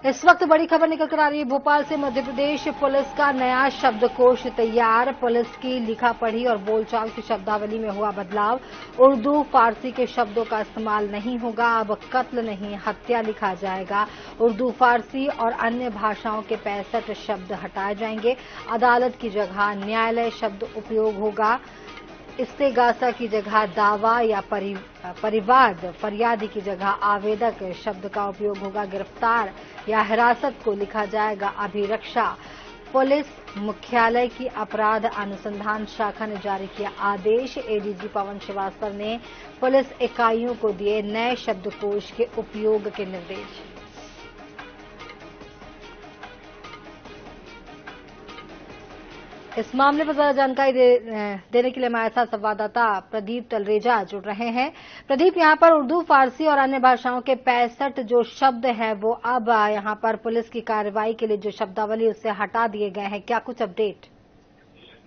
इस वक्त बड़ी खबर निकल कर आ रही है भोपाल से। मध्य प्रदेश पुलिस का नया शब्दकोश तैयार। पुलिस की लिखा पढ़ी और बोलचाल की शब्दावली में हुआ बदलाव। उर्दू फारसी के शब्दों का इस्तेमाल नहीं होगा। अब कत्ल नहीं हत्या लिखा जाएगा। उर्दू फारसी और अन्य भाषाओं के 65 शब्द हटाए जाएंगे। अदालत की जगह न्यायालय शब्द उपयोग होगा। इस्तेगासा की जगह दावा या परिवाद, फरियादी की जगह आवेदक शब्द का उपयोग होगा। गिरफ्तार या हिरासत को लिखा जाएगा अभिरक्षा। पुलिस मुख्यालय की अपराध अनुसंधान शाखा ने जारी किया आदेश। एडीजी पवन श्रीवास्तव ने पुलिस इकाइयों को दिए नए शब्दकोश के उपयोग के निर्देश। इस मामले पर ज्यादा जानकारी देने के लिए हमारे साथ संवाददाता प्रदीप तलरेजा जुड़ रहे हैं। प्रदीप, यहाँ पर उर्दू, फारसी और अन्य भाषाओं के 65 जो शब्द हैं वो अब यहाँ पर पुलिस की कार्रवाई के लिए जो शब्दावली उससे हटा दिए गए हैं, क्या कुछ अपडेट?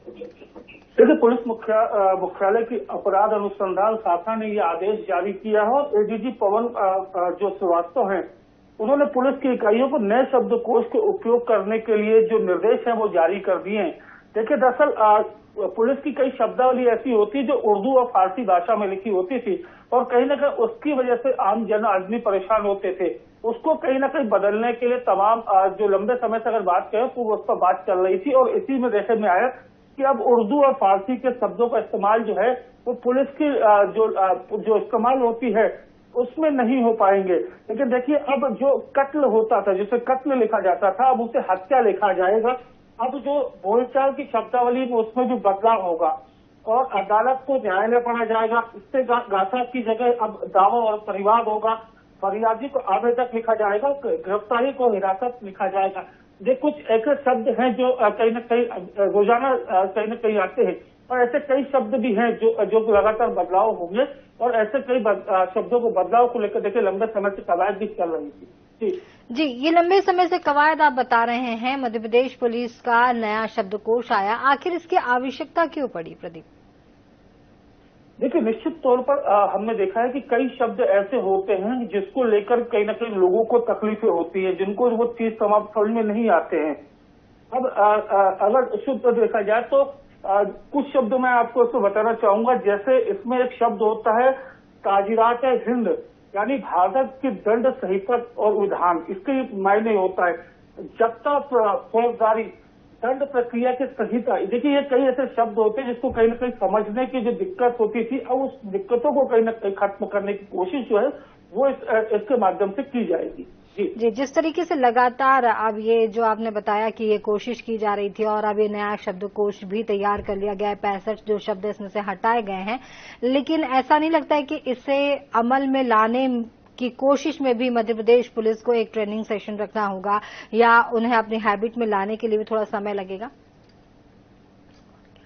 देखिए, पुलिस मुख्यालय की अपराध अनुसंधान शाखा ने यह आदेश जारी किया है और एडीजी पवन जो श्रीवास्तव हैं उन्होंने पुलिस की इकाइयों को नए शब्दकोश के उपयोग करने के लिए जो निर्देश हैं वो जारी कर दिए हैं। देखिए, दरअसल पुलिस की कई शब्दावली ऐसी होती जो उर्दू और फारसी भाषा में लिखी होती थी और कहीं ना कहीं उसकी वजह से आम जन आदमी परेशान होते थे। उसको कहीं ना कहीं बदलने के लिए तमाम जो लंबे समय से अगर बात करें तो उस पर बात चल रही थी और इसी में देखने में आया कि अब उर्दू और फारसी के शब्दों का इस्तेमाल जो है वो पुलिस की जो इस्तेमाल होती है उसमें नहीं हो पाएंगे। लेकिन देखिए, अब जो कत्ल होता था, जिसे कत्ल लिखा जाता था, अब उसे हत्या लिखा जाएगा। अब जो बोलचाल की शब्दावली में उसमें भी बदलाव होगा और अदालत को न्यायालय पढ़ा जाएगा। इससे गाथा की जगह अब दावा और परिवाद होगा। फरियादी को आवेदक लिखा जाएगा। गिरफ्तारी को हिरासत लिखा जाएगा। ये कुछ ऐसे शब्द हैं जो कहीं न कहीं रोजाना कहीं न कहीं आते हैं और ऐसे कई शब्द भी हैं जो लगातार बदलाव होंगे और ऐसे कई शब्दों को बदलाव को लेकर देखिए लंबे समय से कवायद भी चल रही थी। जी, ये लंबे समय से कवायद आप बता रहे हैं। मध्य प्रदेश पुलिस का नया शब्दकोश आया, आखिर इसकी आवश्यकता क्यों पड़ी प्रदीप? देखिए, निश्चित तौर पर हमने देखा है कि कई शब्द ऐसे होते हैं जिसको लेकर कहीं ना कहीं लोगों को तकलीफें होती है, जिनको वो चीज समझ में नहीं आते हैं। अब अगर शुद्ध देखा जाए तो कुछ शब्द मैं आपको इसको बताना चाहूंगा। जैसे इसमें एक शब्द होता है ताजीरात हिंद, यानी भारत की दंड संहिता और विधान, इसके मायने होता है जब्ता, फौजदारी, दंड प्रक्रिया की संहिता। देखिए, ये कई ऐसे शब्द होते हैं जिसको कहीं ना कहीं समझने की जो दिक्कत होती थी, अब उस दिक्कतों को कहीं ना कहीं खत्म करने की कोशिश जो है वो इसके माध्यम से की जाएगी। जी, जिस तरीके से लगातार अब ये जो आपने बताया कि ये कोशिश की जा रही थी और अब ये नया शब्दकोश भी तैयार कर लिया गया है, 65 जो शब्द इसमें से हटाए गए हैं, लेकिन ऐसा नहीं लगता है कि इसे अमल में लाने की कोशिश में भी मध्य प्रदेश पुलिस को एक ट्रेनिंग सेशन रखना होगा या उन्हें अपनी हैबिट में लाने के लिए भी थोड़ा समय लगेगा?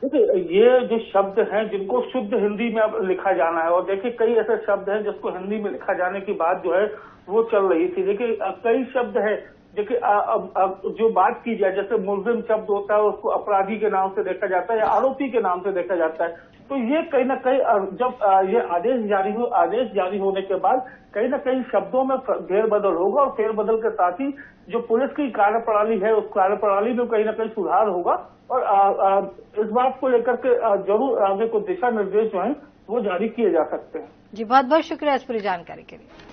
देखिए, ये जो शब्द हैं जिनको शुद्ध हिंदी में अब लिखा जाना है और देखिए कई ऐसे शब्द हैं जिसको हिंदी में लिखा जाने की बात जो है वो चल रही थी। देखिए, कई शब्द है देखिए जो बात की जाए, जैसे मुलजिम शब्द होता है उसको अपराधी के नाम से देखा जाता है या आरोपी के नाम से देखा जाता है। तो ये कहीं ना कहीं जब ये आदेश जारी होने के बाद कहीं ना कहीं शब्दों में फेरबदल होगा और फेरबदल के साथ ही जो पुलिस की कार्यप्रणाली है उस कार्यप्रणाली में कहीं ना कहीं सुधार होगा और इस बात को लेकर के जरूर आगे कुछ दिशा निर्देश जो है वो जारी किए जा सकते हैं। जी, बहुत बहुत शुक्रिया इस पूरी जानकारी के लिए।